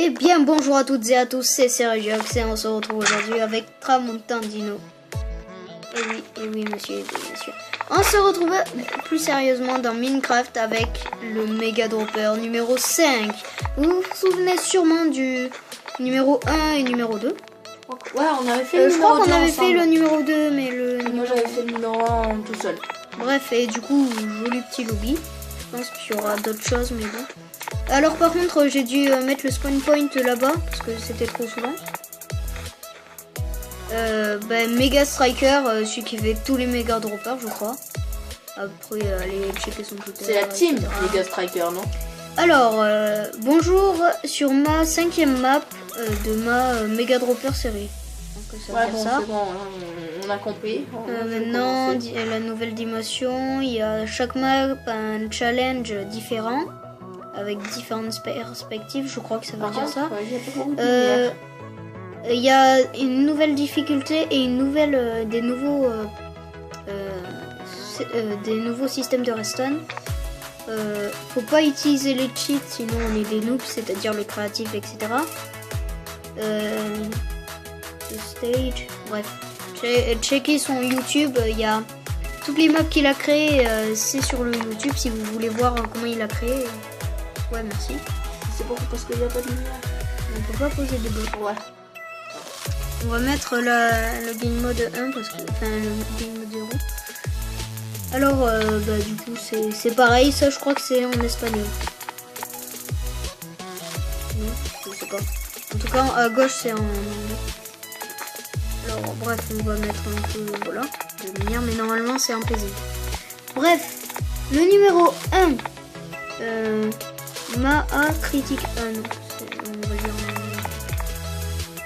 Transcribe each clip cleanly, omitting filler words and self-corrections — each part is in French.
Eh bien, bonjour à toutes et à tous, c'est Sergiox et on se retrouve aujourd'hui avec Tramontandino. Et oui, monsieur, et oui, monsieur. On se retrouve plus sérieusement dans Minecraft avec le Mega Dropper numéro 5. Vous vous souvenez sûrement du numéro 1 et numéro 2. Ouais, on avait fait le je numéro crois qu'on 2 avait ensemble. fait le numéro 2, mais Moi j'avais fait le numéro 1 tout seul. Bref, et du coup, joli petit lobby. Je pense qu'il y aura d'autres choses, mais bon. Alors par contre, j'ai dû mettre le spawn point là-bas, parce que c'était trop souvent. Mega Striker, celui qui fait tous les méga droppers, je crois. Après, allez checker son Twitter. C'est la team etc. Mega Striker, non? Alors, bonjour sur ma 5e map de ma méga dropper série. Donc, ça veut dire ça. C'est bon, on a compris. Maintenant, la nouvelle dimension, il y a chaque map un challenge différent avec différentes perspectives, je crois que ça veut dire ça. Il y a une nouvelle difficulté et une nouvelle des nouveaux systèmes de redstone. Faut pas utiliser les cheats, sinon on est des noobs, c'est-à-dire le créatif, etc. Le stage, bref. Checkez son YouTube, il y a toutes les maps qu'il a créées, c'est sur le YouTube si vous voulez voir comment il a créé. Ouais, merci. C'est bon parce qu'il n'y a pas de lumière. On peut pas poser des blocs. Ouais. On va mettre le game mode 1 parce que le game mode 0. Alors du coup c'est pareil, ça je crois que c'est en espagnol. Non, je sais pas. En tout cas à gauche c'est en anglais. Alors bref, on va mettre un peu voilà, de lumière, mais normalement c'est en paisible. Bref, le numéro 1 Maa Critic on va dire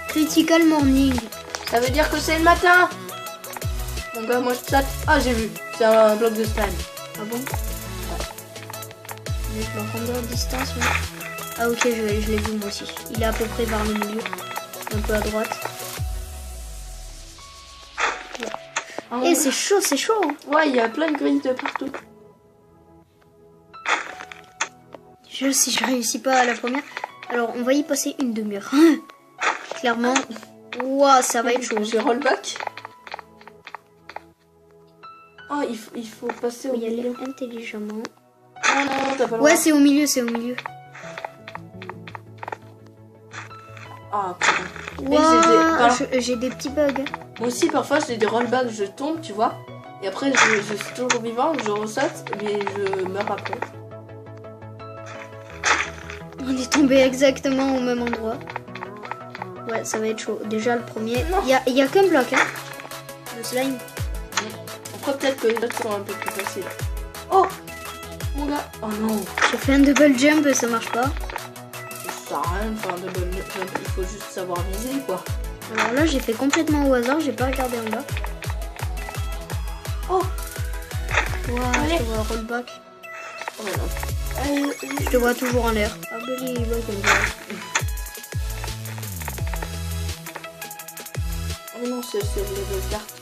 Critical Morning. Ça veut dire que c'est le matin. Donc moi je saute. Ah, j'ai vu. C'est un bloc de slime. Ah bon? Je vais le prendre à distance. Mais... Ah ok, je l'ai vu moi aussi. Il est à peu près vers le milieu. Un peu à droite. Ouais. Ah, Et c'est chaud, c'est chaud. Ouais, il y a plein de grilles de partout. Si je réussis pas à la première. Alors on va y passer une demi-heure. Clairement. Ouah, ça va être chaud. J'ai rollback. Oh, il faut passer au Il faut y aller milieu. intelligemment. Ah non, t'as pas le Ouais, droit. c'est au milieu, c'est au milieu. Ah, putain. Ouah, j'ai des petits bugs. Moi aussi, parfois, j'ai des rollbacks, je tombe, tu vois. Et après, je suis toujours vivant, je ressaute, mais je meurs après. On est tombé exactement au même endroit. Ouais, ça va être chaud. Déjà, le premier. Il y a qu'un bloc, hein. Le slime. Après, peut-être que les autres sont un peu plus faciles. Oh, mon gars. Oh non. J'ai fait un double jump et ça marche pas. Ça sert à rien de faire un double jump. Il faut juste savoir viser, quoi. Alors là, j'ai fait complètement au hasard. J'ai pas regardé en bas. Oh. Wow, Allez. je te vois rollback. Oh non. Allez. Je te vois toujours en l'air. Ah, ben, il va comme ça. Oh non, c'est le carte.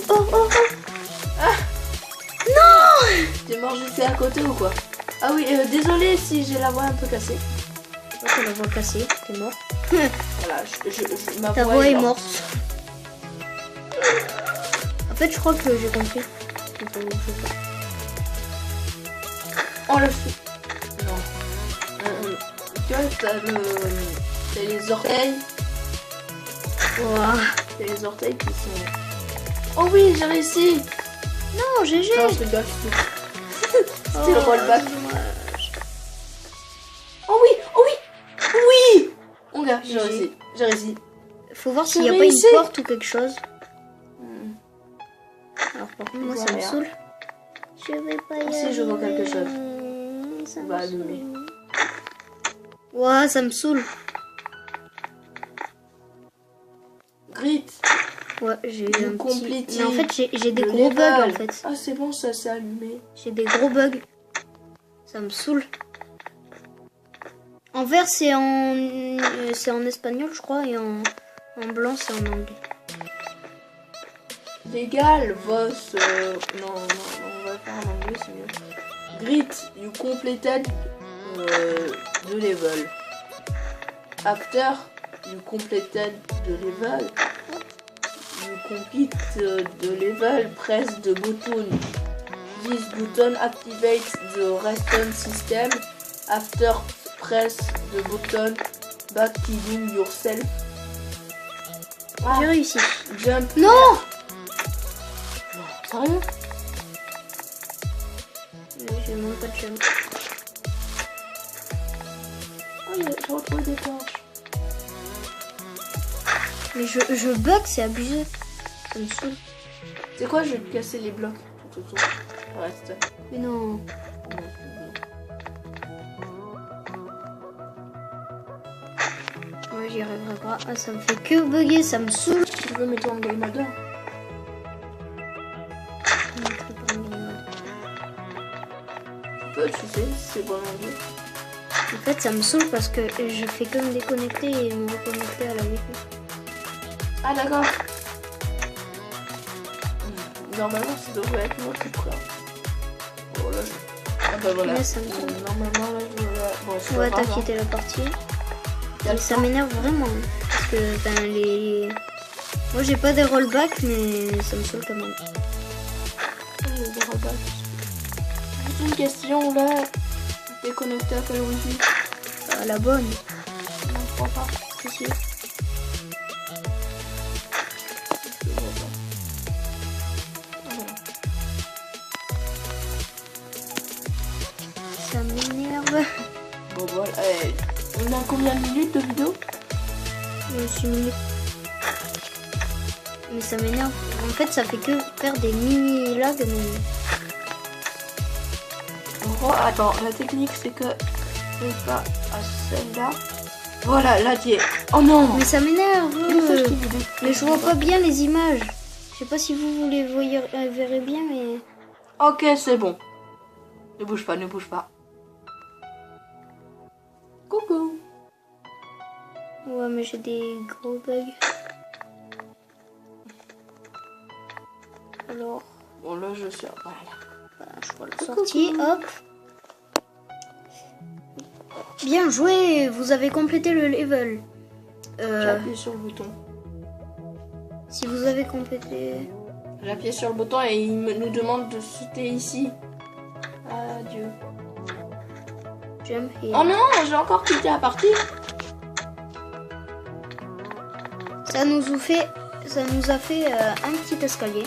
Oh, oh, oh. Ah. Non. T'es mort juste à côté ou quoi? Ah oui, désolé si j'ai la voix un peu cassée. Oh, t'as la voix cassée. T'es mort. Voilà, ma Ta voix est morte. En fait, je crois que j'ai compris. Oh le fou. Non. Tu vois, t'as les orteils. Wow. T'as les orteils qui sont... Oh oui, j'ai réussi. Non, GG. Non, je rigole. C'était le rollback. Oh oui, oh oui. Oui. Mon gars, j'ai réussi. J'ai réussi. Faut voir s'il n'y a pas une porte ou quelque chose. Alors par contre, moi ça me saoule. Je vais pas y aller. Si je vois quelque chose. Ça On va allumer. Ouah, ça me saoule. Grit. Ouais, j'ai un petit... Compléter. Mais en fait, j'ai des Le gros bugs level. en fait. Ah, c'est bon, ça s'est allumé. J'ai des gros bugs. Ça me saoule. En vert, c'est en espagnol, je crois, et en blanc, c'est en anglais. Légal, boss. Non, on va le faire en anglais, c'est mieux. Grit, you completed 2 levels. actor, you completed the level. You complete the level, press the button. This button activates the respawn system. After press the button, back killing yourself. Ah, J'ai réussi. jump. Non! Non, sérieux? J'ai même pas de jump. Oh, j'ai retrouvé des planches. Mais je bug, c'est abusé. Ça me saoule. C'est quoi, je vais te casser les blocs tout autour. Reste. Mais non. Moi j'y arriverai pas. Ah, ça me fait que bugger, ça me saoule. Tu veux mettre en game mode? Je mettrai pas en game mode. Tu peux, tu sais, c'est bon anglais. En fait, ça me saoule parce que je fais que me déconnecter et me reconnecter à la wifi. Ah d'accord. Normalement ça devrait être moi qui prends. Oh là, ah bah voilà. Ouais, ça me saoule. Normalement là je bon, On va quitter la partie. Et ça m'énerve vraiment. Parce que ben, les... Moi j'ai pas des rollbacks mais ça me saoule quand même. Juste une question là. T'es connecté à quel wifi? À la bonne. Non, je crois pas. Si, si. Ça m'énerve. Bon voilà. On a combien de minutes de vidéo? 6 minutes. Mais ça m'énerve. En fait, ça fait que faire des mini lags. Mais... En gros, attends, la technique c'est que je vais pas à celle-là. Voilà, là tu es. Oh non! Mais ça m'énerve. Mais Mais je vois pas bien les images. Je sais pas si vous les voyez, verrez bien, mais... Ok, c'est bon. Ne bouge pas, ne bouge pas. Coucou. Ouais, mais j'ai des gros bugs. Alors, Bon là je suis. Voilà. je vois la sortie. Hop. Bien joué, vous avez complété le level. J'ai appuyé sur le bouton. Si vous avez complété... J'ai appuyé sur le bouton et nous demande de sauter ici. Adieu. Jump here. Oh non, j'ai encore quitté la partie. Ça nous a fait un petit escalier.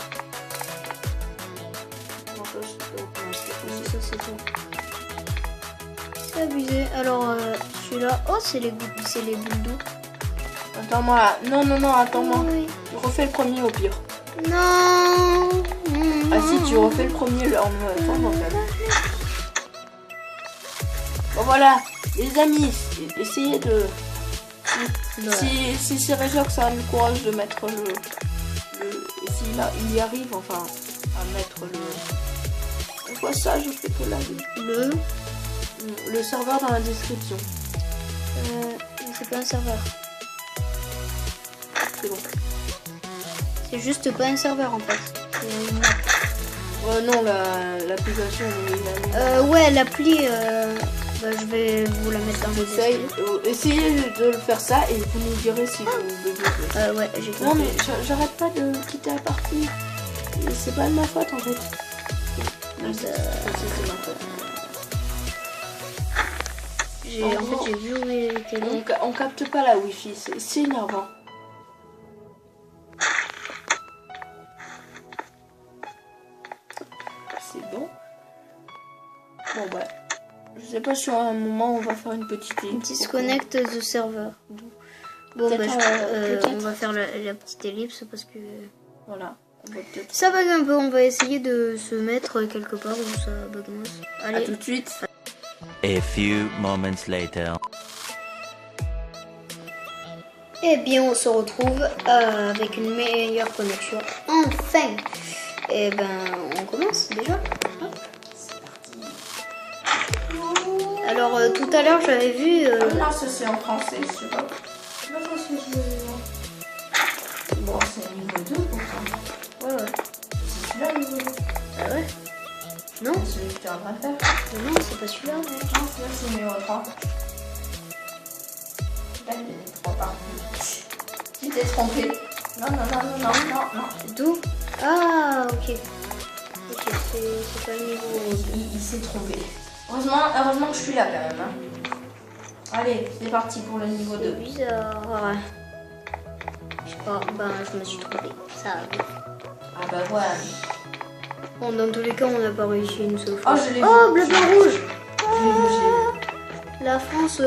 Bon, ça, Oui, ça c'est tout. C'est abusé. Alors celui-là, oh c'est les boules d'eau. Attends-moi là. Non, non, non, attends-moi. Oui. Tu refais le premier au pire. Non. Ah si, tu refais le premier là en en fait. Bon voilà, les amis, essayez de... Si c'est Réjoc, ça me courage de mettre le... Et s'il il y arrive, enfin, à mettre le... On voit ça, je fais que là. Le serveur dans la description. C'est pas un serveur. C'est bon. C'est juste pas un serveur en fait. C'est une map. Non, l'application... Ouais, l'appli, je vais vous la mettre dans le description. Essayez de le faire ça et vous nous direz si vous buguez. Ouais, j'ai compris. Non mais j'arrête pas de quitter la partie. Et c'est pas de ma faute en fait. Non, c'est ma faute. En fait, j'ai vu où il était long. On capte pas la wifi, c'est énervant. C'est bon. Bon bah, je sais pas si à un moment on va faire une petite ellipse. Disconnect the server. Bon, on va faire la petite ellipse parce que... Voilà. Ça bug un peu, on va essayer de se mettre quelque part où ça bug moins. Allez, à tout de suite. A few moments later. Eh bien, on se retrouve avec une meilleure connexion. Enfin. Et ben, on commence déjà. Hop. Alors, tout à l'heure, j'avais vu... Non, ça c'est en français, je sais pas. Non, parce que je veux... Bon, c'est niveau 2 pour ça. Ouais. C'est celui-là niveau 2. Ah ouais? Non, C'est celui que tu es en train de faire. non, c'est pas celui-là. Ouais. Non, celui-là c'est niveau 3. Tu t'es trompé. Non, non, non, non, non, non, non. D'où? Ah, ok. Ok, c'est pas le niveau. Il s'est trompé. Heureusement que je suis là quand même. Hein. Allez, c'est parti pour le niveau 2. C'est bizarre. Je sais pas, ben je me suis trompée. Ça arrive. Ah bah ouais. Bon, dans tous les cas, on n'a pas réussi une seule fois. Oh, je l'ai Oh, vu. bleu, blanc, rouge. J'ai La France.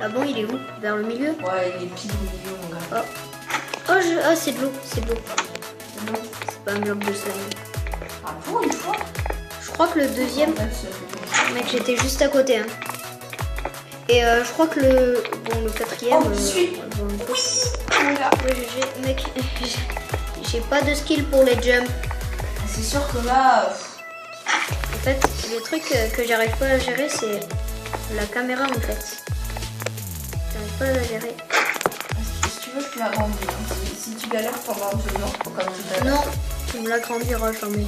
Ah bon, il est où? Vers le milieu? vu. Ouais, il est pile au milieu, mon gars. Oh, ah, c'est de l'eau, c'est de l'eau. C'est pas un bloc de slime. Ah, pour une fois. Je crois que le deuxième, En fait, ça fait comme ça. mec, j'étais juste à côté. Hein. Et je crois que le quatrième. Oh, je suis. Mon gars. Ouais, mec, j'ai pas de skill pour les jumps. C'est sûr que là. En fait, le truc que j'arrive pas à gérer, c'est la caméra en fait. J'arrive pas à la gérer. Si tu veux, je te l'agrandis. Hein. Si tu galères pendant 2 ans, comme tout à l'heure. Non, tu me l'agrandiras jamais. Ouais,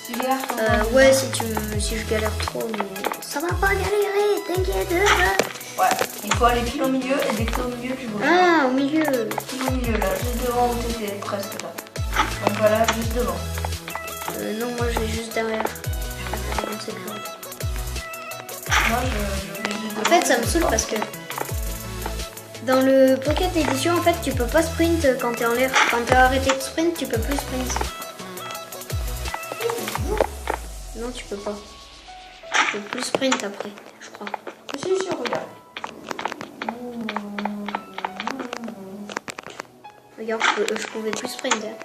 si tu galères pendant Ouais, si je galère trop, mais ça va pas galérer, t'inquiète. Ouais, il faut aller pile au milieu et dès que t'es au milieu, tu vois. Ah, au milieu. Pile au milieu, là, juste devant où t'étais, presque là. Donc voilà, juste devant. Non, moi je vais juste derrière. Je préfère avancer que là. Moi, je vais juste devant. En fait, ça me saoule parce que dans le Pocket Edition, en fait, tu peux pas sprint quand t'es en l'air. Quand t'as arrêté de sprint, tu peux plus sprint. Non, tu peux pas. Tu peux plus sprint après, je crois. Si, regarde. Regarde, je pouvais plus sprint. Hein.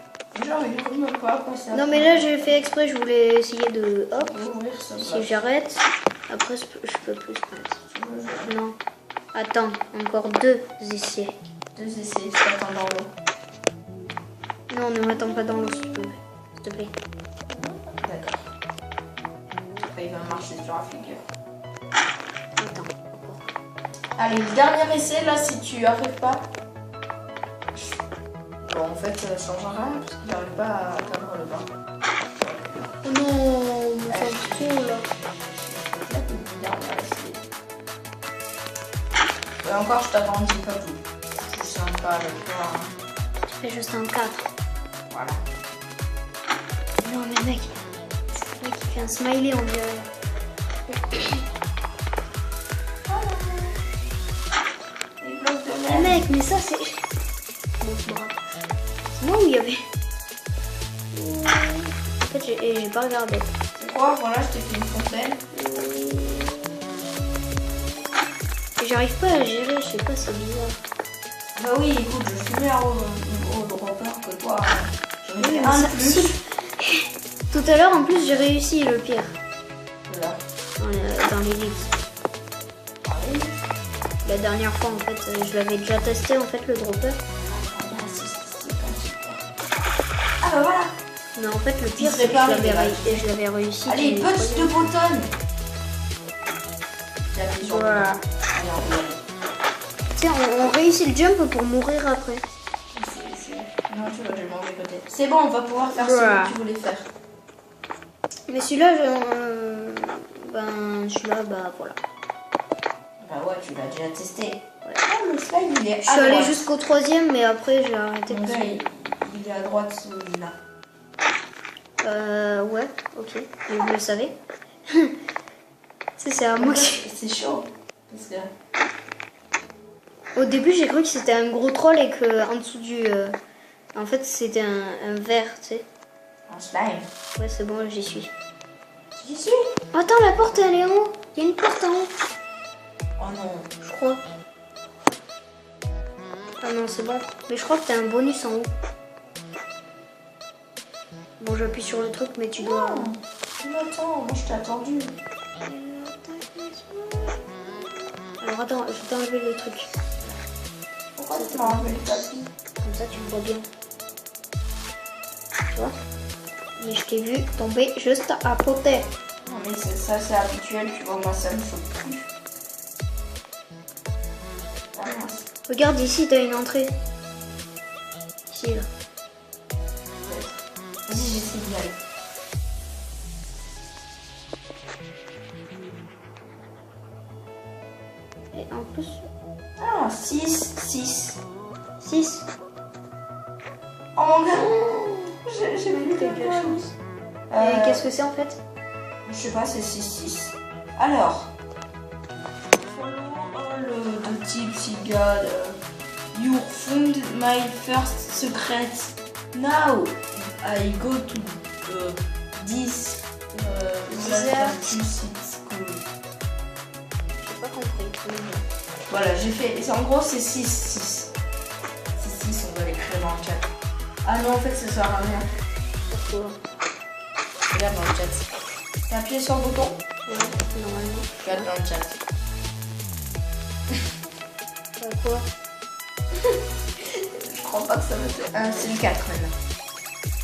Genre, il faut me pas passer. Non, mais là, j'ai fait exprès, je voulais essayer de... Hop, Ouvrir ça. si j'arrête, après, je peux plus sprint. Non. Attends, encore 2 essais. 2 essais, tu t'attends dans l'eau. Non, ne m'attends pas dans l'eau, s'il te plaît. D'accord. Après, il va marcher sur la figure. Attends, encore. Allez, le dernier essai, là, si tu arrives pas. Bon, en fait, ça ne change rien parce qu'il n'arrive pas à atteindre le bas. Oh non, mais ça me saoule, là. Et encore, je t'agrandis pas tout. Je sens pas avec toi. Tu fais juste un 4. Voilà. Non, mais mec, c'est mec qui fait un smiley, on dirait. Les blocs de Mais neige. mec, mais ça, c'est... Bon, c'est grave. C'est moi où il y avait... En fait, j'ai pas regardé. C'est quoi? Voilà, je t'ai fait une fontaine. J'arrive pas à gérer, je sais pas, c'est bizarre. Bah oui, écoute, je suis meilleur au dropper que toi. J'en ai Oui, fait mais un de ça- plus. Tout à l'heure, en plus, j'ai réussi le pire. Voilà. Dans l'élite. La dernière fois, en fait, je l'avais déjà testé, en fait, le dropper. Ah bah voilà. Mais en fait, le pire, Il c'est que serait je l'avais réussi. Allez, du petite troisième. de Bretonne. J'appuie sur le Voilà. bouton. Allez, on va y aller. Tu sais, on réussit le jump pour mourir après. Non, tu vas, je vais manger peut-être. C'est bon, on va pouvoir faire Voilà. ce que tu voulais faire. Mais celui-là, celui-là, bah voilà. Bah ouais, tu l'as déjà testé. Ouais. Oh, le slime, il est Je suis allée jusqu'au troisième, mais après, j'ai arrêté. Mon parce gars, que- il est à droite, celui-là. Ouais, ok. Et vous le savez. C'est à moi qui... C'est chaud. Parce que... Au début, j'ai cru que c'était un gros troll et que en dessous du... En fait, c'était un verre, tu sais. Un slime. Ouais, c'est bon, j'y suis. Tu y suis? Attends, la porte, elle est en haut. Il y a une porte en haut, Oh non. je crois. Ah non, c'est bon. Mais je crois que t'as un bonus en haut. Bon, j'appuie sur le truc, mais tu dois... Non, attends, moi je t'ai attendu. Alors attends, je vais t'enlever le truc. Pourquoi tu m'as enlevé le tapis? Comme ça, tu me vois bien. Tu vois? Mais je t'ai vu tomber juste à côté. Non mais ça c'est habituel, tu vois, moi ça me choque plus. Ah mince. Regarde ici, t'as une entrée. Ici, là. Vas-y, j'essaie d'y aller. Et en plus... Ah, 6. 6. Oh mon gars, j'ai plus de de la chance. Euh, Et qu'est-ce que c'est en fait? Je sais pas, c'est 6. Alors, follow all the tips you got. You found my first secret. Now I go to this Desert. school. J'ai pas compris. Voilà, j'ai fait. En gros, c'est 6. On va l'écrire dans le chat. Ah non, en fait, ça sert à rien. Pourquoi? Regarde dans le chat. T'as appuyé sur le bouton? Ouais, normalement. Regarde dans le chat. Quoi? Je crois pas que ça va être... c'est le 4 maintenant.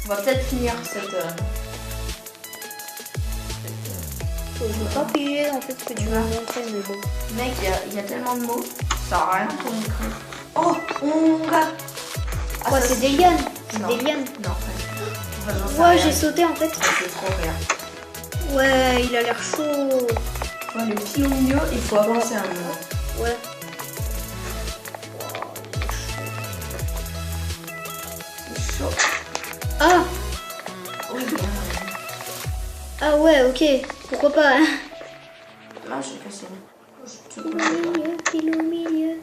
On va peut-être finir cette... Je veux pas piger en fait ce que tu m'as montré, mais bon. Mec, il y a tellement de mots. Ça sert à rien pour écrire. Oh, mon gars. Ah, Quoi, ça, c'est des lianes? C'est Non. des lianes? Non, en fait. Enfin, j'en sais Ouais, rien. j'ai sauté en fait. Ça fait trop rire. Ouais, il a l'air chaud. Ouais, le pile au milieu, il faut avancer un moment. Ouais. C'est chaud. Ah! Oui, Ah ouais, ok. Pourquoi pas, hein? là, j'ai cassé. Pile au milieu.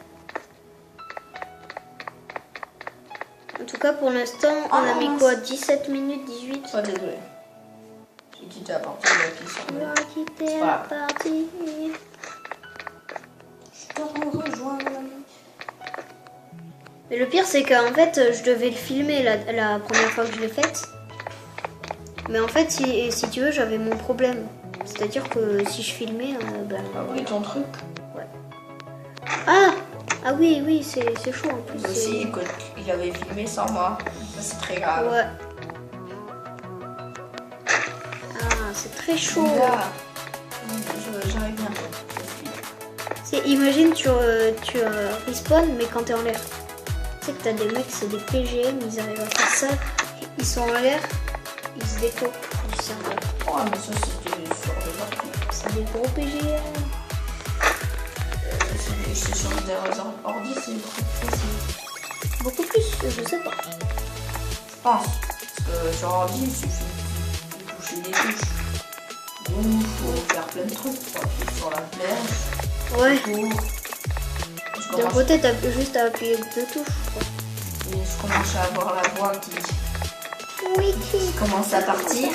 En tout cas, pour l'instant, on a mis quoi? 17 minutes, 18? Oh, désolé. J'ai quitté la partie de la piste. On va quitter la partie. Je te rejoins, mon ami. Mais le pire, c'est qu'en fait, je devais le filmer la première fois que je l'ai faite. Mais en fait, si tu veux, j'avais mon problème. C'est-à-dire que si je filmais, ben... Ah oui, ton truc. Ouais. Ah! Ah oui, oui, c'est chaud en plus. Aussi, il avait filmé sans moi. Ça, c'est très grave. Ouais. Ah, c'est très chaud. Là, j'arrive bientôt. Imagine, tu respawn, mais quand t'es en l'air. Tu sais que t'as des mecs, c'est des PGM, ils arrivent à faire ça. Ils sont en l'air, ils se décopent du serveur. Oh, mais ça, c'était sur des ordi. C'est des gros PGM. C'est sur des ordi, c'est trop facile. Beaucoup plus, je sais pas. Je pense. Parce que sur ordi, il suffit de toucher des touches. Donc, il faut faire plein de trucs. Faut appuyer sur la flèche. Ouais. Je D'un commence, côté, t'as juste à appuyer 2 touches. et je commence à avoir la voix qui Oui, commence à partir.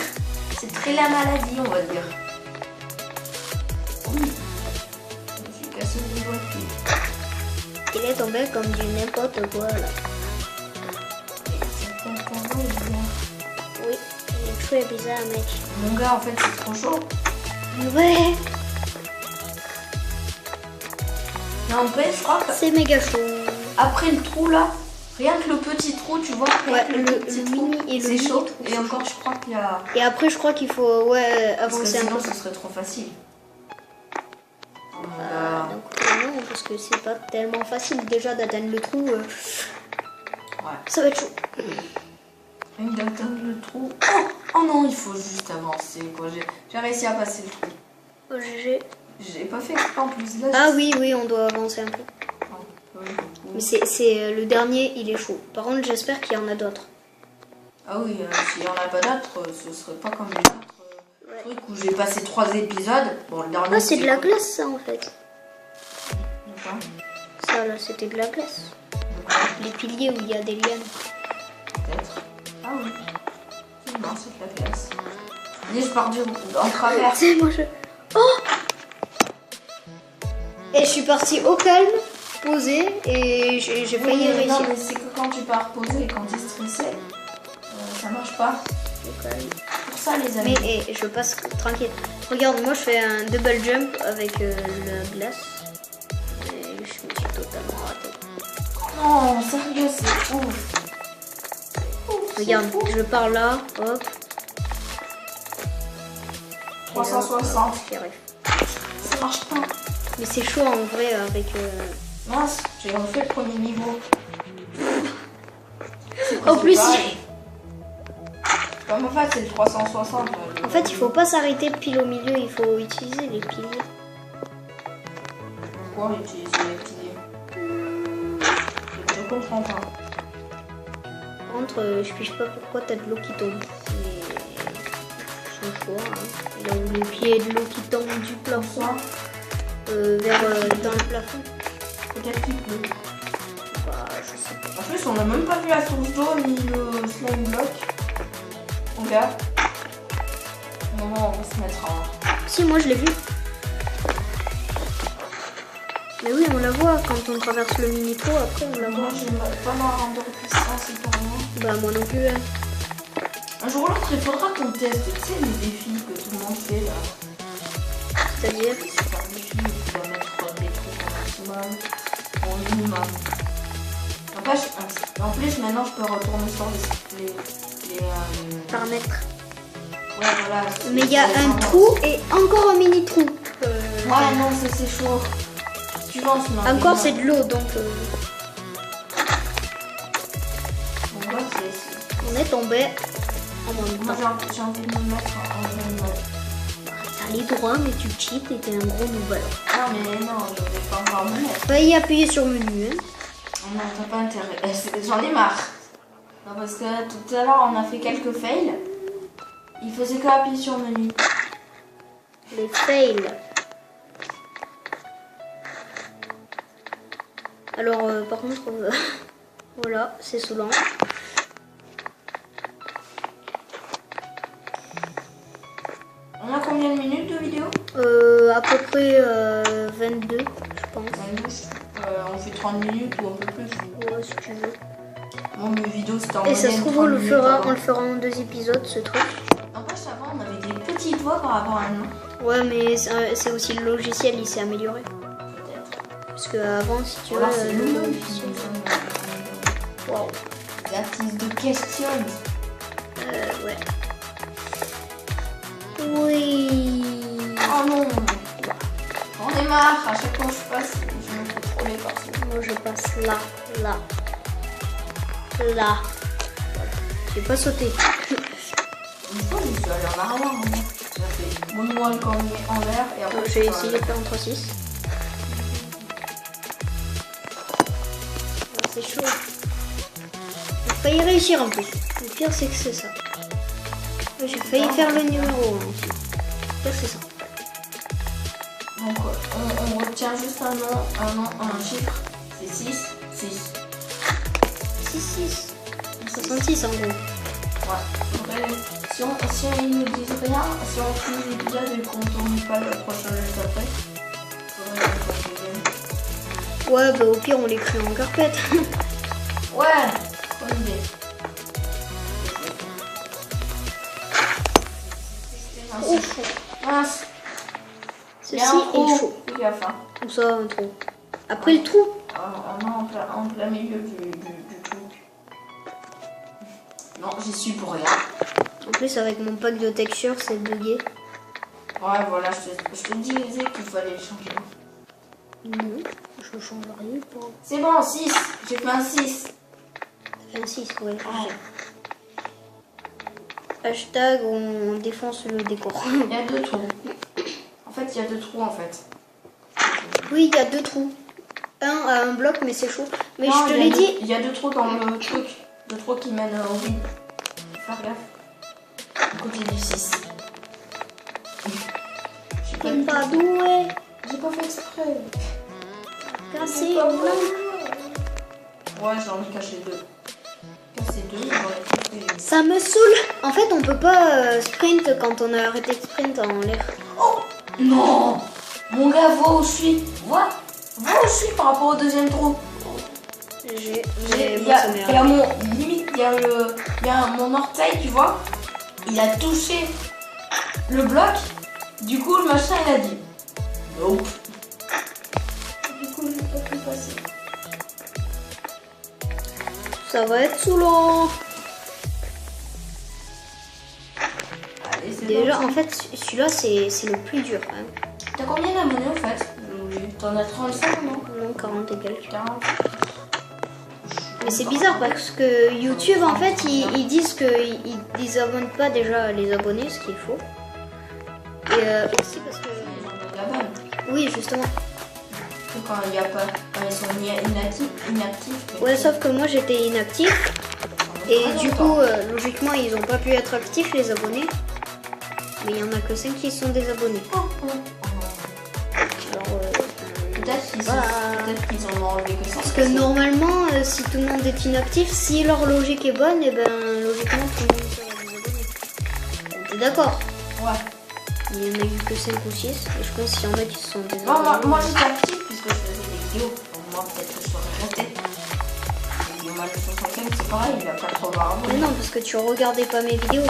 C'est très la maladie, on va dire. Oui. Je me suis cassé une voix de pied. il est tombé comme du n'importe quoi là. C'est ton combo est bizarre. Oui, il est très bizarre, mec. Mon gars, en fait, c'est trop chaud. Ouais, Mais en fait, je crois que c'est méga chaud. après le trou là, rien que le petit trou, tu vois, rien Ouais, que le petit trou, mini et le c'est mini chaud. trou, Et c'est encore, je crois qu'il y a. Et après, je crois qu'il faut Parce que avancer un sinon, peu. ce serait trop facile. Oh mon Ah, gars. donc non, parce que c'est pas tellement facile déjà d'atteindre le trou. Ouais. Ça va être chaud. Rien que d'atteindre le trou. Oh, oh non, il faut juste avancer. Quoi. J'ai réussi à passer le trou. Oh, GG. J'ai pas fait exprès en plus. Là, Ah oui, oui, on doit avancer un peu. Oui, Mais c'est le dernier, il est chaud. Par contre, j'espère qu'il y en a d'autres. ah oui, s'il n'y en a pas d'autres, ce serait pas comme les autres trucs où j'ai passé 3 épisodes. Bon, le dernier. Ah, c'est de la glace, ça, en fait. D'accord. Ça, là, c'était de la glace. Les piliers où il y a des lianes. Peut-être. Ah oui. Non, c'est de la glace. Et je pars en travers. C'est moi, je... Oh! Et je suis partie au calme, posée, et j'ai failli Oui, réussir. non, mais c'est que quand tu pars poser et quand tu es stressé, ça marche pas. Au calme. Pour ça, les amis. Mais je passe tranquille. Regarde, moi je fais un double jump avec la glace. Et je me suis totalement raté. Non, sérieux, c'est ouf. Regarde, je pars là, hop. 360. J'y arrive. Ça marche pas. Mais c'est chaud en vrai avec... Mince, j'ai refait le premier niveau. En plus, Comme en fait, c'est le 360. en fait, il faut pas s'arrêter pile au milieu, il faut utiliser les piliers. pourquoi utiliser les petits. Je comprends pas. Par contre, je pige pas pourquoi t'as de l'eau qui tombe. Mais son choix, hein. Il a voulu qu'il y ait de l'eau qui tombe du plafond vers dans le plafond. Peut-être qu'il peut. Bah, je sais pas. En plus, on n'a même pas vu la source d'eau ni le slime block. Regarde. Non, on va se mettre en. Si, moi je l'ai vu. Mais oui, on la voit quand on traverse le mini-trou, après on la Moi, voit. j'aime pas ma rendre puissance pour moi. Bah, moi non plus. Hein. Un jour ou l'autre, il faudra qu'on teste, tu sais, les défis que tout le monde fait là. C'est-à-dire C'est un défi où tu dois mettre des trucs au maximum, au minimum. En plus, maintenant, je peux retourner sur les paramètres. Ouais, voilà. Mais il y a un trou et encore un mini-trou. Ouais, non, c'est chaud. Suivant, sinon. Encore c'est de l'eau, donc On voit que c'est. on est tombé en moins de Moi, temps. j'ai envie de me mettre en vrai mode. T'as les droits, mais tu cheats et t'es un gros nouvel. Ah, mais non, je vais pas encore me mettre. Va y appuyer sur menu. Hein. Oh non, t'as pas intérêt. J'en ai marre. Non, parce que tout à l'heure, on a fait quelques fails. Il faisait que appuyer sur menu. Les fails. Alors, par contre, voilà, c'est saoulant. On a combien de minutes de vidéo? À peu près 22, je pense. On fait 30 minutes ou un peu plus. Ouais, si tu veux. Bon, mes vidéos c'était en Et ça se moyenne trouve, 30 on le minutes fera avant. en 2 épisodes, ce truc. N'empêche, avant, on avait des petites voix par rapport à nous. Ouais, mais c'est aussi le logiciel, il s'est amélioré. Peut-être. Parce qu'avant, si tu veux, Voilà, c'est le le logiciel. Waouh. L'artiste de questions. Ouais. Oui. Oh non. On est marre. À chaque fois que je passe, je me fais troller partout. Moi, je passe là, là, là. Voilà. J'ai pas sauté. Une fois, je suis allée en arrière. J'ai fait mon wall en l'air et après J'ai essayé de faire un 3-6. C'est chaud. J'ai failli réussir en plus. Le pire, c'est que c'est ça. J'ai failli faire le numéro 1 aussi. Le pire, c'est ça. Donc, on retient juste un nom, un chiffre. C'est 6, 6. 6-6. 66 en gros. Ouais. Après, si ils nous disent rien, si on finit l'épisode et qu'on tourne pas le prochain juste après, faudrait qu'on Ouais, bah au pire, on l'écrit en carpette. Ouais, bonne idée. Trop chaud. Mince. Ceci Il y a un est trou. chaud. Fais gaffe, hein. Où ça, un trou? Après le trou? On est en plein milieu du truc. Non, j'y suis pour rien. En plus, avec mon pack de texture, c'est bugué. Ouais, voilà, je te disais qu'il fallait le changer. Non, je change rien. C'est bon, 6. J'ai fait un 6. Un 6, ouais. Ouais. Hashtag, on défonce le décor. Il y a 2 trous. En fait, il y a 2 trous en fait. Oui, il y a 2 trous. Un à un bloc, mais c'est chaud. Mais Non, je te il y a l'ai deux- dit. Il y a 2 trous dans le truc. 2 trous qui mènent au vide. Faut faire gaffe. À côté du 6. J'ai pas, T'es pas doué. J'ai pas fait exprès. Cassé. J'ai pas voulu. Ouais, j'en ai caché 2. Cassé 2, j'aurais fait. Ça me saoule. En fait, on peut pas sprint quand on a arrêté de sprint en l'air. Oh non. Mon gars, vois où je suis. Vois où je suis par rapport au deuxième trou. Mais Il y moi, ça a, m'est il y a arrivé. mon limite, il y a mon orteil, tu vois. Il a touché le bloc. Du coup, le machin, il a dit. Nope. Du coup, j'ai pas pu passer. Ça va être saoulant. Allez, c'est Déjà, bon. en fait, celui-là, c'est le plus dur. Hein. T'as combien d'abonnés en fait? T'en as 35, non? Non, 40 et quelques. 40. Mais c'est bizarre parce que YouTube, en fait, ils disent qu'ils désabonnent pas déjà les abonnés, ce qu'il faut. Et aussi parce que... Les gens de Gabon. Oui, justement. quand il y a pas, quand ils sont inactifs. Ouais, sauf que moi j'étais inactif. Et du coup, logiquement, ils n'ont pas pu être actifs, les abonnés. Mais il y en a que 5 qui sont désabonnés. Alors, peut-être qu'ils en ont enlevé que ça. parce que normalement, si tout le monde est inactif, si leur logique est bonne, et ben logiquement tout le monde sera désabonné. T'es d'accord? Ouais. Il y en a eu que 5 ou 6, et je pense qu'il y en a qui se sont désabonnés. Non, moi j'étais actif puisque je faisais des vidéos. Donc moi peut-être que je serais resté. Et moi le 65 c'est pareil, il a pas trop abonnés. Mais non, parce que tu regardais pas mes vidéos.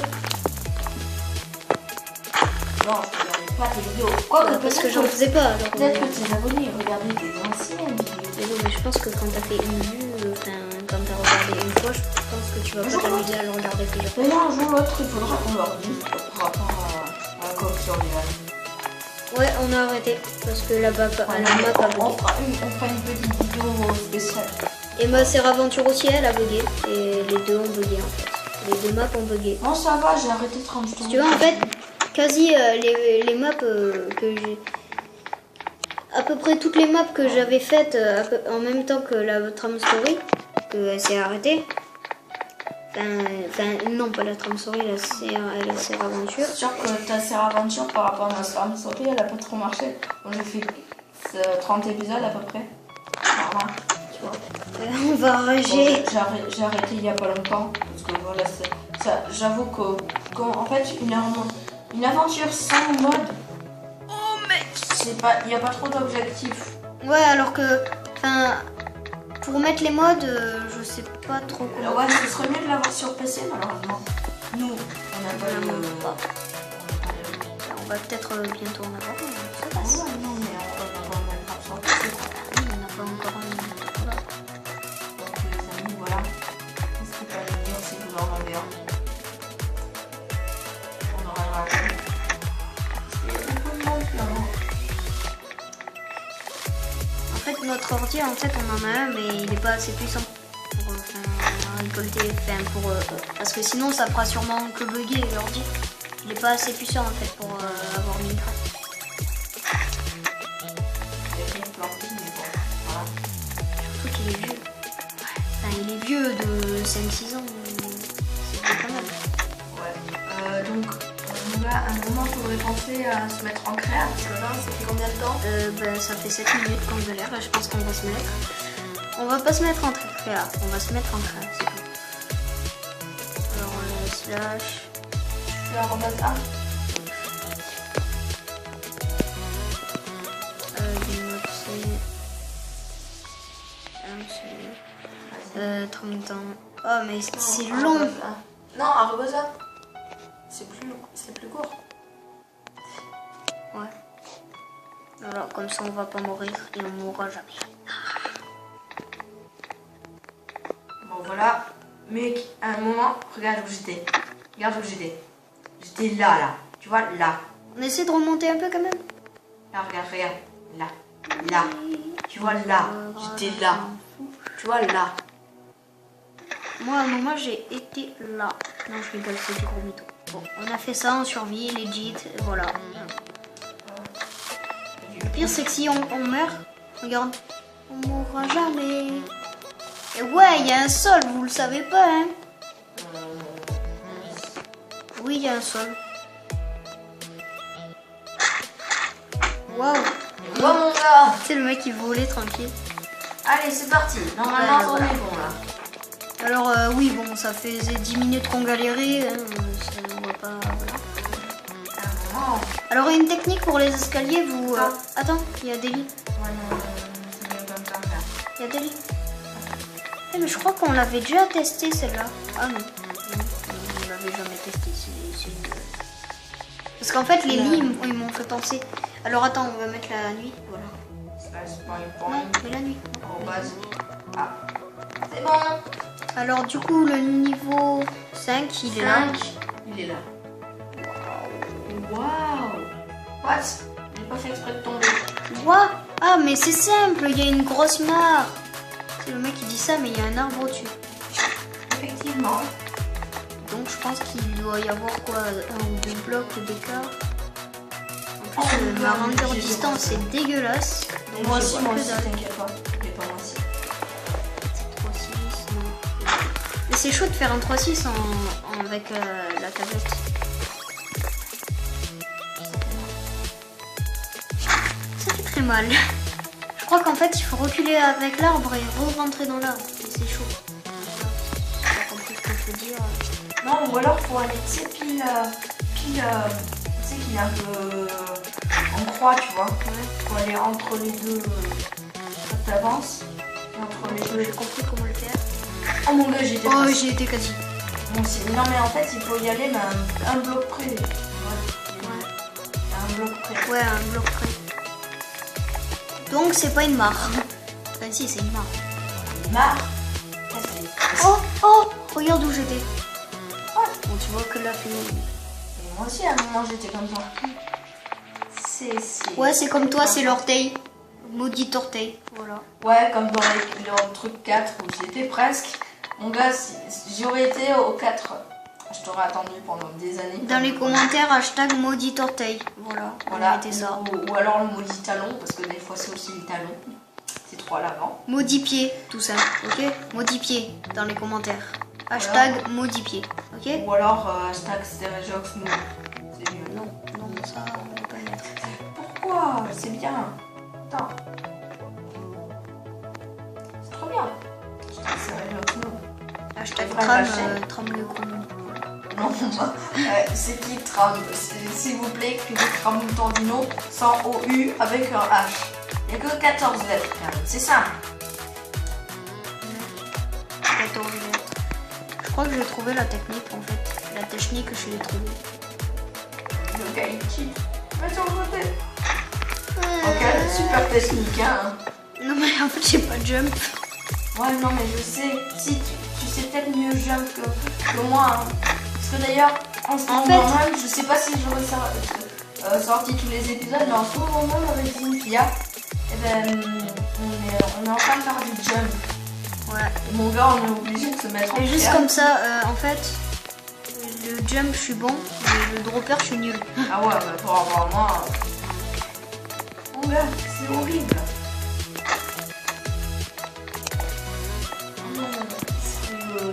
Non, je regardais pas tes vidéos. Quoi que Parce que j'en faisais pas. Alors, peut-être que tes abonnés regardaient tes anciennes vidéos. mais non, mais je pense que quand t'as fait une vue, quand t'as regardé une fois, je pense que tu vas pas t'amuser à le regarder plusieurs fois. D'ailleurs, un jour ou l'autre, il faudra qu'on leur dise par rapport à la corruption du mal. Ouais, on a arrêté parce que la map a On bugué. fera une petite vidéo spéciale. Et ma sœur aventure aussi, elle a bugué. Et les deux ont bugué en fait. Les deux maps ont bugué. Non, ça va, j'ai arrêté 30 tours. Tu vois, en fait, quasi les maps que j'ai. À peu près toutes les maps que j'avais faites en même temps que la Tram Story, qu'elle s'est arrêtée. Enfin, non, pas la Tram Story, la Serre Aventure. C'est sûr que ta série aventure par rapport à ma Tram Story, elle a pas trop marché. Moi, j'ai fait 30 épisodes à peu près. Voilà, tu vois. On va rager. Bon, j'ai arrêté il y a pas longtemps parce que voilà, ça, j'avoue que en fait une aventure sans mode, c'est pas, il y a pas trop d'objectifs. Ouais, alors que, pour mettre les modes, je sais pas trop comment. Ouais, ce serait mieux de l'avoir sur PC malheureusement. Nous, on n'a pas le. On va peut-être bientôt en avoir un. Ça Ah passe. ouais, non, mais on va pas le mettre sur PC. Oui, on n'a pas encore un. Voilà. Donc les amis, voilà. Qu'est-ce qu'il fallait dire si vous en avez un? On aura le rappel. Il y a beaucoup de monde là-bas. En fait, notre ordi, en fait, on en a un, mais il n'est pas assez puissant pour récolter. Parce que sinon, ça fera sûrement que bugger l'ordi. Il n'est pas assez puissant en fait pour avoir Minecraft. Il y a une plante, mais bon, voilà. Surtout qu'il est vieux. Il est vieux de 5-6 ans. C'est pas mal. Ouais. Donc, là, à un moment, il faudrait penser à se mettre en créa. Parce que là, ça fait combien de temps? Ça fait 7 minutes qu'on veut l'air. Je pense qu'on va se mettre. On va pas se mettre en créa. On va se mettre en créa, c'est tout. Alors, slash. Je suis arrobase A. c'est 30 ans. Oh, mais c'est long. Non, arrobase A. C'est plus court. Ouais. Alors, comme ça, on va pas mourir et on mourra jamais. Bon, voilà. Mec, à un moment, regarde où j'étais. Regarde où j'étais. J'étais là. Tu vois, là. On essaie de remonter un peu quand même. Là, regarde. Là. Tu vois, là. J'étais là. Tu vois, là. Moi, à un moment, j'ai été là. Non, je rigole, c'est du gros mytho. Bon, on a fait ça en survie, legit, voilà. Le pire, c'est que si on meurt, regarde, on mourra jamais. Et ouais, il y a un sol, vous le savez pas, hein? Oui, il y a un sol. Waouh! Oh mon gars! C'est le mec qui volait tranquille. Allez, c'est parti. Normalement, Ouais, on voilà. est bon là. Alors, oui, bon, ça faisait 10 minutes qu'on galérait. Hein, on va pas. Voilà. Oh. Alors, une technique pour les escaliers, vous. Attends, il y a des lits. Ouais, non, c'est mieux comme ça. Il y a des lits. Eh, mais je crois qu'on l'avait déjà testé celle-là. Ah non. On l'avait jamais testé. C'est une... Parce qu'en fait, les lits, ils m'ont fait penser. Alors, attends, on va mettre la nuit. Voilà. Non, mais la nuit. En base. Ah. C'est bon. Alors, du coup, le niveau 5, il est là. Il est là. Waouh. What? J'ai pas fait exprès de tomber. What? Ah, mais c'est simple, il y a une grosse mare. C'est le mec qui dit ça, mais il y a un arbre au-dessus. Effectivement. Donc, je pense qu'il doit y avoir quoi, 1 ou 2 blocs d'écart. En plus, ma render distance est dégueulasse. Donc, Moi J'y aussi, vois que dalle. t'inquiète pas. T'inquiète pas, moi aussi. 3-6, non. Mais c'est chaud de faire un 3-6 avec la tablette. Ça fait très mal. Je crois qu'en fait il faut reculer avec l'arbre et re-rentrer dans l'arbre. Et c'est chaud. J'ai pas compris ce que je veux dire. Non, ou alors faut aller, tu sais, pile, tu sais qu'il est un peu en croix, tu vois. Ouais. Faut aller entre les deux, t'avances, entre les deux. J'ai compris comment le faire. Oh mon gars, j'étais Oh, presque. j'y étais quasi. Bon, non mais en fait, il faut y aller, mais un bloc près. Ouais. Ouais. Un bloc près. Ouais, un bloc près. Donc c'est pas une mare. Enfin si, c'est une mare. Marre. Oh, oh, regarde où j'étais. Bon, tu vois que là, Moi aussi, à un moment, j'étais comme ça. C'est... Ouais, c'est comme toi, c'est l'orteil. Maudit orteil. Voilà. Ouais, comme dans le truc 4 où j'étais presque. Mon gars, si j'aurais été au 4, je t'aurais attendu pendant des années. Dans les commentaires, hashtag maudit orteil. Voilà, Voilà, mettez ça. ou alors le maudit talon, parce que des fois c'est aussi le talon. C'est trop à l'avant. Maudit pied, tout ça, ok? Maudit pied dans les commentaires. Hashtag maudit pied, ok? Ou alors hashtag Stereojox nous. C'est mieux. Non, non, ça, on va pas le mettre. Pourquoi? C'est bien. Attends. C'est trop bien. Hashtag Stereojox nous. Hashtag Faudrait tram, lâcher. tram le chrono. Non, c'est qui tram? S'il vous plaît, écrivez Tramontandino sans OU avec un H. Il n'y a que 14 lettres, quand même. C'est simple. 14 lettres. Je crois que j'ai trouvé la technique en fait. La technique, je l'ai trouvée. Le Kaichi. Mais sur le côté. Ok, super technique, hein. Non mais en fait j'ai pas de jump. Ouais, non, mais je sais. Si, tu sais peut-être mieux jump que moi. Hein. Parce que d'ailleurs, en ce moment même, je sais pas si j'aurais sorti tous les épisodes, mais en ce moment même avec Zinfia, eh ben, on est en train de faire du jump. Ouais. Et mon gars, on est obligé de se mettre en Et juste pierre. comme ça, en fait, le jump je suis bon, mais le dropper je suis nul. Ah ouais, bah pour avoir moi. Mon gars, c'est horrible.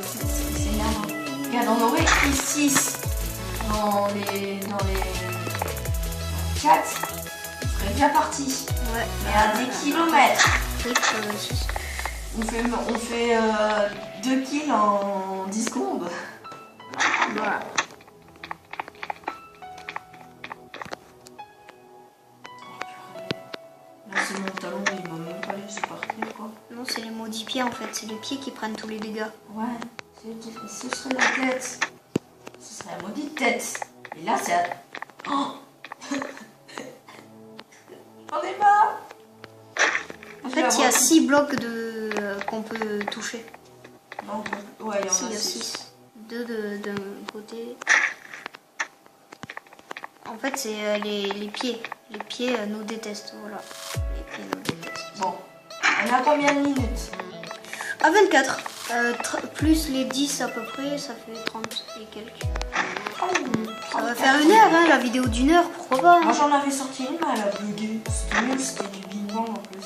C'est énervant. Regarde, on aurait écrit 6 dans les chats, on serait déjà parti. Ouais. Mais à des kilomètres. Clic sur le 6. On fait 2 kills en 10 secondes. Voilà. Là, c'est mon talon, il m'a même pas laissé partir, quoi. Non, c'est les maudits pieds en fait, c'est les pieds qui prennent tous les dégâts. Ouais, ce serait la tête. Ce serait la maudite tête. Et là, c'est à... Oh. J'en ai marre. En fait, il y a 6 blocs qu'on peut toucher. Non, ouais, il y en Si, il y a a 6. 6. 2 d'un côté. En fait, c'est les pieds. Les pieds nous détestent, voilà. Les pieds nous détestent. Bon, on a combien de minutes? À 24. Plus les 10 à peu près, ça fait 30 et quelques. Ça va faire 1 heure, hein, la vidéo d'1 heure, pourquoi pas. Moi, j'en avais sorti une, mais elle a bugué. C'était nul, c'était du Big Bang en plus.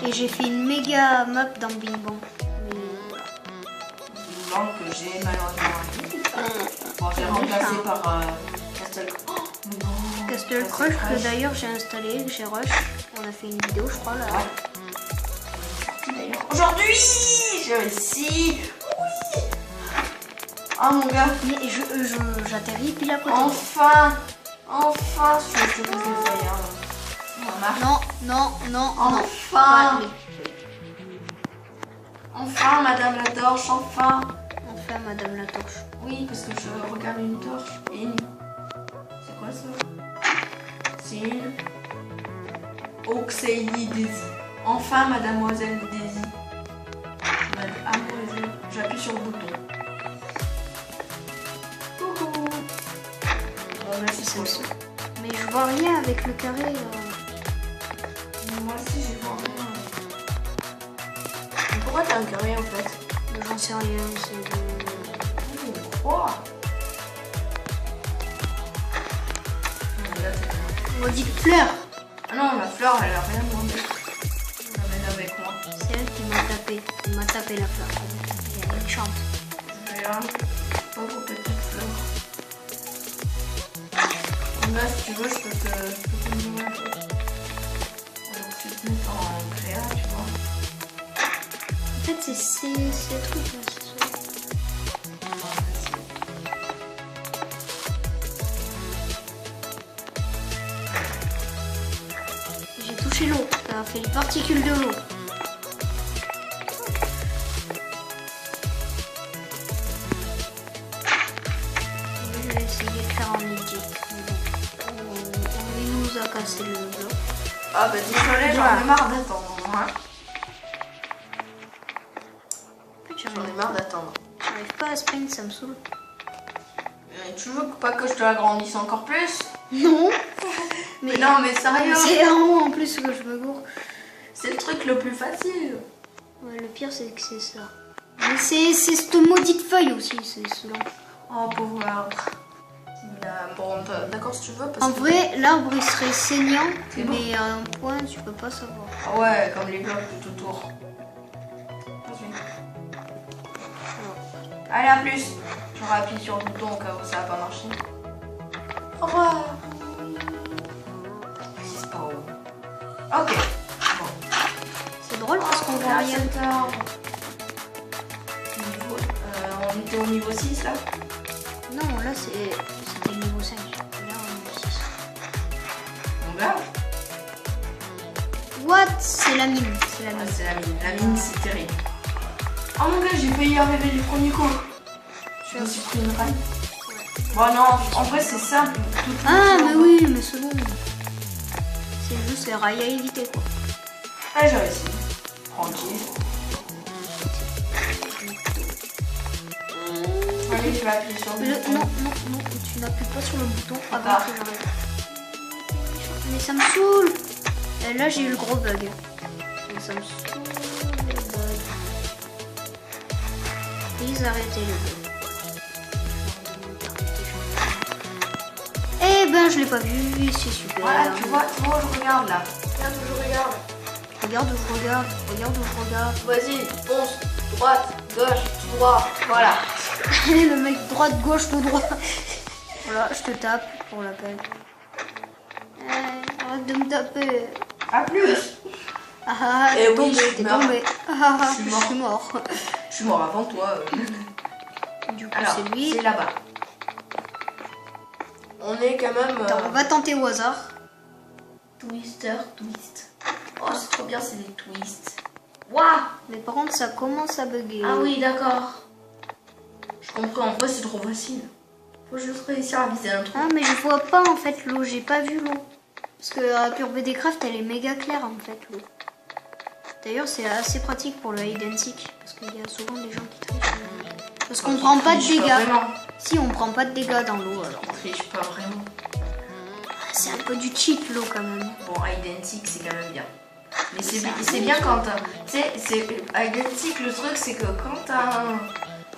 Et j'ai fait une méga map dans Bing Bang. Mais voilà. Big Bang que j'ai malheureusement. Bon, j'ai remplacé par Castle... Oh, mais non. Castle Crush que d'ailleurs j'ai installé, que j'ai rush. On a fait une vidéo, je crois là. Ouais. D'ailleurs, aujourd'hui, j'ai réussi. Oui. Ah mon gars. Mais j'atterris pile à côté. Enfin, je te pose les feuilles. Hein. Ça marche. Non, non, non, non. Enfin. Enfin, Madame la torche, enfin. Enfin, Madame la torche. Oui, parce que je regarde une torche et une... C'est quoi ça? C'est une... Oxélie Daisy. Enfin, Mademoiselle Daisy. Mademoiselle. J'appuie sur le bouton. Coucou. Bon, là, c'est ça. Mais je vois rien avec le carré. Moi aussi, j'ai vois rien. Mais pourquoi t'as un carré en fait? J'en sais rien, c'est de... Pourquoi? Maudite fleur. Ah non, la fleur, elle a rien demandé. Je l'amène avec moi. C'est elle qui m'a tapé. Elle m'a tapé la fleur. Elle a une chance. Regarde, pauvre petite fleur. Là, si tu veux, je peux te donner un peu. Alors que tu te mets en créa, tu vois. En fait, c'est ces trucs là, c'est ça. J'ai touché l'eau, ça a fait les particules de l'eau. Je vais essayer de faire un métier. On nous a cassé le bloc. Ah bah désolé, j'en ai marre d'attendre. Hein. J'en ai marre d'attendre. J'arrive pas à sprint, ça me saoule. Tu veux pas que je te l'agrandisse encore plus? Non. Mais non, mais sérieux. C'est un mot en plus que je me gourre. C'est le truc le plus facile. Ouais, le pire c'est que c'est ça. Mais c'est cette maudite feuille aussi, c'est saoulant. Oh pauvre arbre. Bon, d'accord si tu veux. Parce En que... vrai, l'arbre il serait saignant, C'est bon. mais à un point tu peux pas savoir. Ah ouais, comme les blocs tout autour. Allez, à plus. J'aurais appuyé sur le bouton au cas où ça n'a pas marché. Au revoir. C'est pas haut. Ok. Bon. C'est drôle parce qu'on voit rien. Cet arbre. On était au niveau 6 là. Non, là c'était le niveau 5. Là on est au 6. Donc là, What? C'est la mine. C'est la ah, mine. c'est la mine. La mine, c'est terrible. Oh mon gars, j'ai failli arriver du premier coup. Je me suis pris une raille. Bon non, en vrai c'est simple. Ah mais oui, mais c'est bon. C'est juste les rails à éviter quoi. Ah, j'ai réussi. Tranquille. Allez, je vais appuyer sur le bouton. Non, tu n'appuies pas sur le bouton avant Ah. que j'arrive. Mais ça me saoule. Et là j'ai eu le gros bug. Mais ça me saoule les bugs. Please arrêtez les bugs. Eh ben je l'ai pas vu, c'est super. Voilà, tu vois où je regarde là. Regarde où je regarde. Regarde où je regarde, regarde où je regarde. Vas-y, fonce, droite, gauche, tout droit. Voilà. Le mec droite, gauche, tout droit. Voilà, je te tape pour la peine. Arrête de me taper. A plus. Ah, Eh t'es oui, tombé, je t'es meurs. tombé. Ah, Je suis je suis mort. Je suis mort avant toi. Du coup, Alors, c'est lui. c'est là-bas. On est quand même... Attends, on va tenter au hasard. Twister, twist. Oh, c'est trop bien, c'est des twists. Waouh. Mais par contre, ça commence à bugger. Ah oui, d'accord. Je comprends, en vrai c'est trop facile. Faut juste réussir à viser un trou. Ah, mais je vois pas en fait l'eau, j'ai pas vu l'eau. Parce que la pure BDcraft, elle est méga claire en fait, l'eau. D'ailleurs, c'est assez pratique pour le hide and seek. Parce qu'il y a souvent des gens qui trichent. Parce qu'on prend pas de triche pas dégâts. vraiment. Si, on prend pas de dégâts dans l'eau alors. On triche pas vraiment. C'est un peu du cheat l'eau quand même. Bon, identique, c'est quand même bien. Mais c'est bien quand t'as... Tu sais, identique, le truc c'est que quand t'as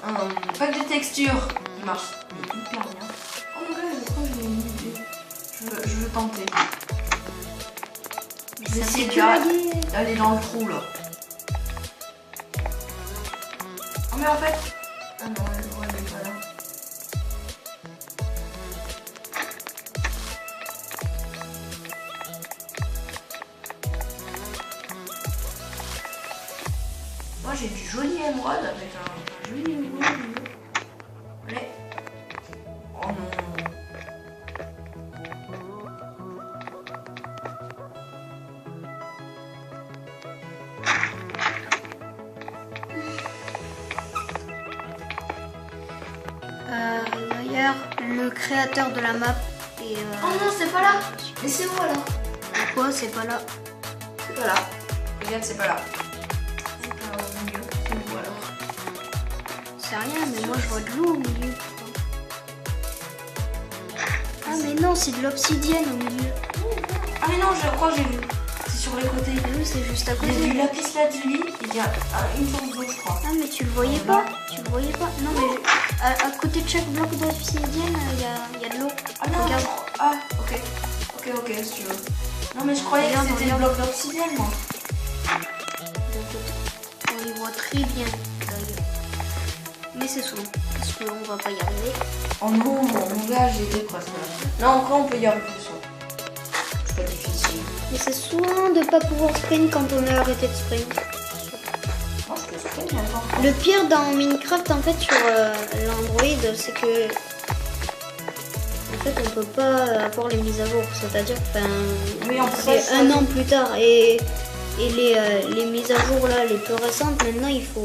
un pack de texture qui marche hyper bien. Oh mon gars, je crois que j'ai une idée. Je veux tenter. Je vais essayer d'aller dans le trou là. Oh mais en fait... Ah non, elle est pas là. Moi j'ai du joli émeraude avec un joli niveau. Allez. Oh non. D'ailleurs, le créateur de la map est... Oh non, c'est pas là. Mais c'est où alors? Pourquoi c'est pas là? C'est pas là. Regarde, c'est pas là. C'est pas au milieu. C'est où alors? C'est rien, mais moi je vois de l'eau au milieu. Ah mais non, c'est de l'obsidienne au milieu. Ah mais non, je crois que j'ai vu. C'est sur les côtés. Ah oui, c'est juste à Il y a du côté. lapis lazuli. Il y a une forme d'eau, je crois. Ah mais tu le voyais pas? Tu le voyais pas? Non mais à côté de chaque bloc d'obsidienne, il y a de l'eau. Ah non, Regarde. ah ok. Ok, si tu veux. Non mais je croyais que c'était des blocs d'obsidienne moi. On les voit très bien d'ailleurs. Mais c'est souvent parce qu'on va pas y arriver. Oh non, mon gars, j'étais presque là. Non, encore on peut y arriver. C'est pas difficile. Mais c'est souvent de pas pouvoir sprint quand on a arrêté de sprint. Moi je peux sprint encore. Le pire dans Minecraft en fait sur l'Android, c'est que en fait on peut pas avoir les mises à jour. C'est-à-dire que Oui, on peut pas c'est un an plus tard et les mises à jour là les plus récentes maintenant il faut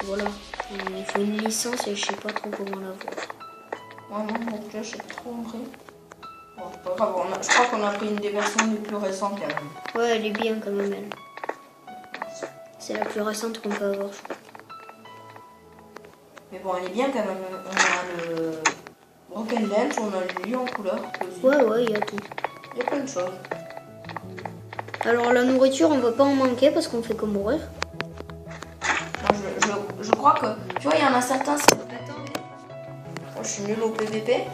voilà. Il faut une licence et je sais pas trop comment l'avoir. Ouais, non, mon Dieu, j'ai trop compris. Bon, c'est pas grave, je crois qu'on a pris une des versions les plus récentes quand même. Ouais, elle est bien quand même, elle. C'est la plus récente qu'on peut avoir, je crois. Mais bon, elle est bien quand même. On a le Broken Lens, on a le lieu en couleur. Aussi. Ouais, il y a tout. Il y a plein de choses. Alors, la nourriture, on va pas en manquer parce qu'on fait que mourir. Je crois que, tu vois, il y en a certains, c'est... Moi, je suis nulle au PVP.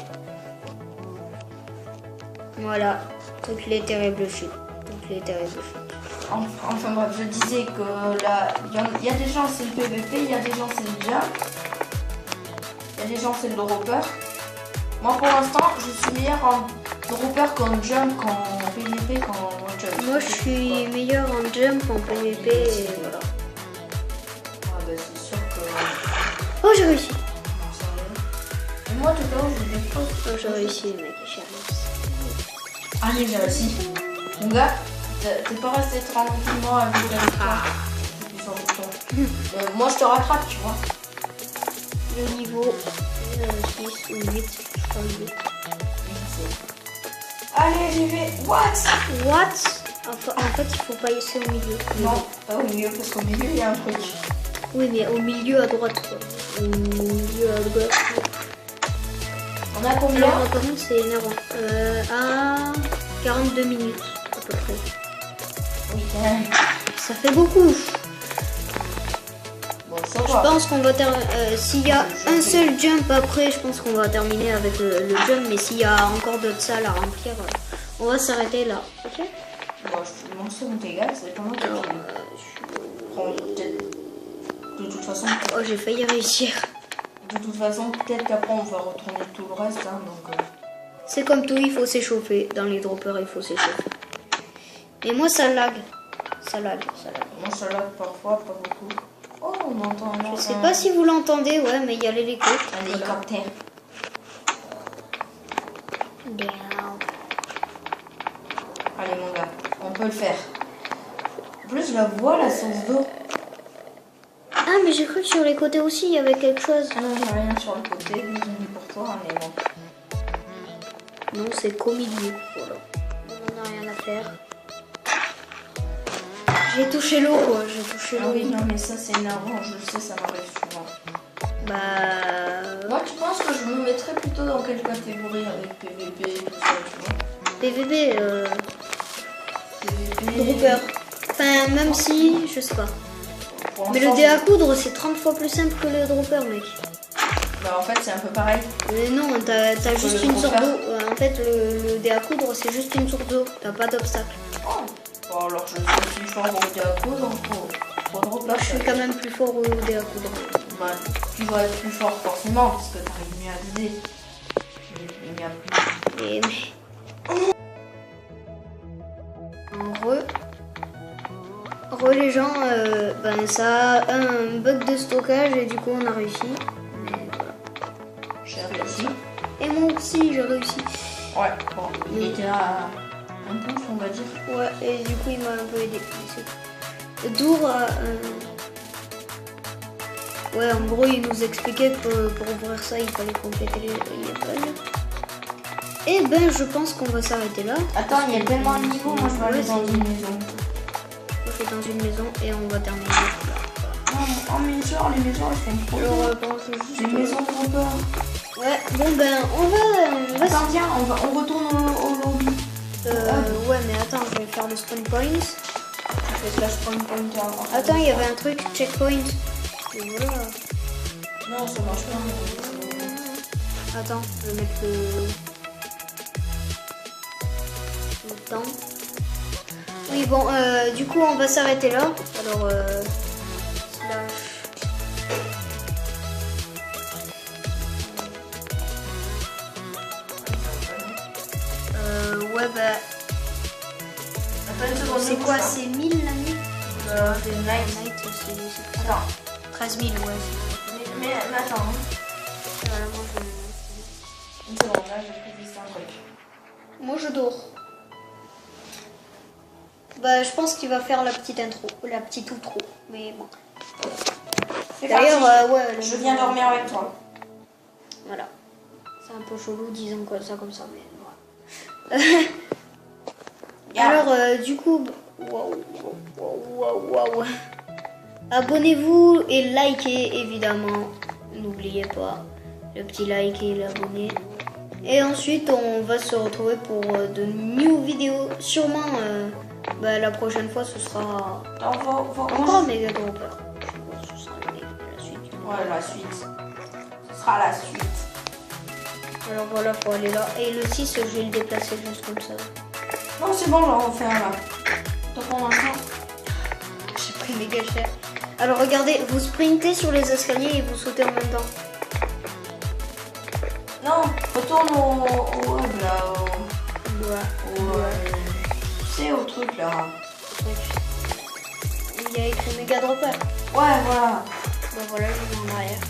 Voilà, toutes les terribles chutes. Toutes les terribles chutes. Enfin bref, je disais que là, il y a des gens c'est le PVP, il y a des gens c'est le jump. Il y a des gens c'est le dropper. Moi pour l'instant, je suis meilleure en dropper qu'en jump, qu'en PVP, qu'en jump. Moi, je suis meilleure en jump, en PVP et voilà. Ah bah c'est sûr que... Oh, j'ai réussi. Et moi tout à l'heure, j'ai des choses. Oh, j'ai réussi, mec, j'ai réussi. Allez, j'ai réussi. Mon gars, t'es pas resté tranquillement avec la victoire. Moi je te rattrape, tu vois. Le niveau 6 ou 8, je crois le 8. Allez, j'y vais. What? En fait, il faut pas essayer au milieu. Non, pas au milieu, parce qu'au milieu, il y a un truc. Oui, mais au milieu à droite, quoi. Au milieu à gauche. On a combien? Alors, par contre, c'est énervant. À 42 minutes, à peu près. Oui, quand même. Ça fait beaucoup. Bon, ça Je va. pense qu'on va terminer. S'il y a un seul jump après, je pense qu'on va terminer avec le jump. Mais s'il y a encore d'autres salles à remplir, on va s'arrêter là. Ok? Bon, mon son est égal, c'est pas moi qui Alors, prends peut-être. De toute façon, oh, j'ai failli réussir. peut-être qu'après on va retourner tout le reste. Hein, donc, C'est comme tout, il faut s'échauffer. Dans les droppers, il faut s'échauffer. Et moi, ça lag. Ça lag. Moi, ça lag parfois, pas beaucoup. Oh, on entend un... Je sais pas si vous l'entendez, ouais, mais il y a l'hélico. Un hélicoptère. Allez, mon gars, on peut le faire. En plus, je la vois, la source d'eau. Ah, mais j'ai cru que sur les côtés aussi, il y avait quelque chose. Ah non, j'ai rien sur le côté, désolé pour toi, mais bon. Non, c'est qu'au milieu. Voilà. On n'a rien à faire. J'ai touché l'eau, quoi. J'ai touché Ah l'eau. oui, non, mais ça, c'est énervant, je le sais, ça m'arrive souvent. Bah... Moi, tu penses que je me mettrais plutôt dans quelle catégorie avec PVP et tout ça, tu vois? PVP, PVP... dropper. Enfin, même si, je sais pas. Pour Mais le l'instant, dé à coudre, c'est 30 fois plus simple que le dropper, mec. Bah, en fait, c'est un peu pareil. Mais non, t'as juste le une sorte dropper. d'eau. En fait, le dé à coudre, c'est juste une source d'eau. T'as pas d'obstacle. Oh. Bon, alors je suis aussi fort au dé à coudre, faut dropper. Je suis quand même plus fort au dé à coudre. Bah, tu dois être plus fort forcément, parce que t'arrives mieux à viser. Et mais... Re les gens, ben ça a un bug de stockage et du coup on a réussi. Mais voilà. J'ai réussi. Et moi aussi j'ai réussi. Ouais, bon, il était à un pouce, on va dire. Ouais, et du coup il m'a un peu aidé. Dour ouais, en gros il nous expliquait que pour ouvrir ça il fallait compléter les levels. Et ben je pense qu'on va s'arrêter là. Attends, il y a tellement de niveaux, moi je vais aller dans une maison. Je fais dans une maison et on va terminer là. Oh mais genre les maisons elles sont trop Alors, bien. Les maisons trop peur. Ouais, bon ben on va Attends, viens, on retourne au lobby. ouais, mais attends, je vais faire le spawn point. Je fais slash spawn pointer. Attends, il y avait un truc, checkpoint. Et voilà. Non, ça marche pas. Attends, je vais mettre le temps. Oui, bon, du coup, on va s'arrêter là. Alors, ouais, bah. C'est quoi? C'est 1000 la nuit? C'est night. Night, c'est Attends. 13 000, ouais. Mais attends. Voilà, moi, Une seconde, là, je vais préciser un truc. moi, je dors. Bah, je pense qu'il va faire la petite intro, la petite outro. Mais bon. C'est D'ailleurs, parti. ouais. Je viens dormir avec toi. Voilà. C'est un peu chelou, disons ça comme ça, mais voilà. Alors, du coup, waouh. Abonnez-vous et likez, évidemment. N'oubliez pas le petit like et l'abonner. Et ensuite, on va se retrouver pour de new vidéos. Sûrement, la prochaine fois, ce sera encore Mega Dropper. Ce sera la suite. Ouais, la suite. Ce sera la suite. Alors voilà, faut aller là. Et le 6, je vais le déplacer juste comme ça. Non, c'est bon, j'en refais un là. Donc on a ça. J'ai pris méga cher. Alors regardez, vous sprintez sur les escaliers et vous sautez en même temps. Non, retourne au hub là. Tu sais, au truc là. Il y a écrit Mega Dropper. Ouais, voilà. Bon voilà, je vais en arrière.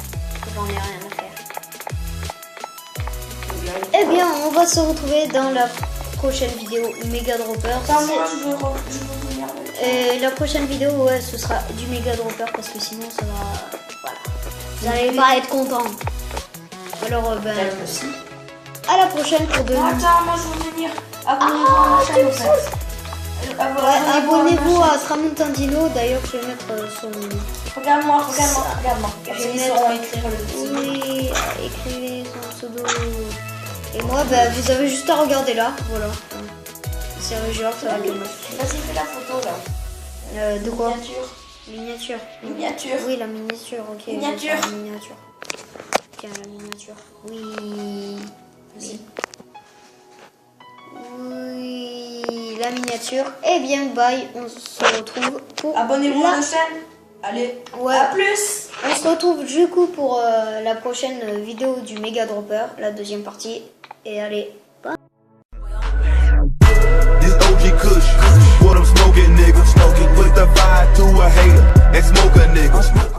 J'en ai rien à faire. Eh bien, on va se retrouver dans la prochaine vidéo Mega Dropper. Attends, moi je veux venir avec toi. Et la prochaine vidéo, ouais, ce sera du Mega Dropper parce que sinon ça va. Voilà. Vous n'allez pas être content. Alors, Peut-être aussi. à la prochaine pour de. Non, attends, moi je veux venir. Abonnez-vous à ma chaîne en fait. Ouais, abonnez-vous à Tramontandino. D'ailleurs, je vais mettre son. Regarde-moi. Je vais mettre. Oui, écrivez son pseudo. Et moi, vous avez juste à regarder là. Voilà. C'est Régeur, ça va bien. Vas-y, fais la photo là. De quoi? Miniature. Miniature. Oui, la miniature, ok. Miniature. La miniature. Tiens, la miniature. Oui. Vas-y. Oui, la miniature. Eh bien, bye. On se retrouve pour. Abonnez-vous à la chaîne. Allez. Ouais. À plus. On se retrouve du coup pour la prochaine vidéo du Mega Dropper, la deuxième partie. Et allez, bye. This OG Kush, what I'm smoking, nigga. Put the vibe to a hater and smoke a nigga.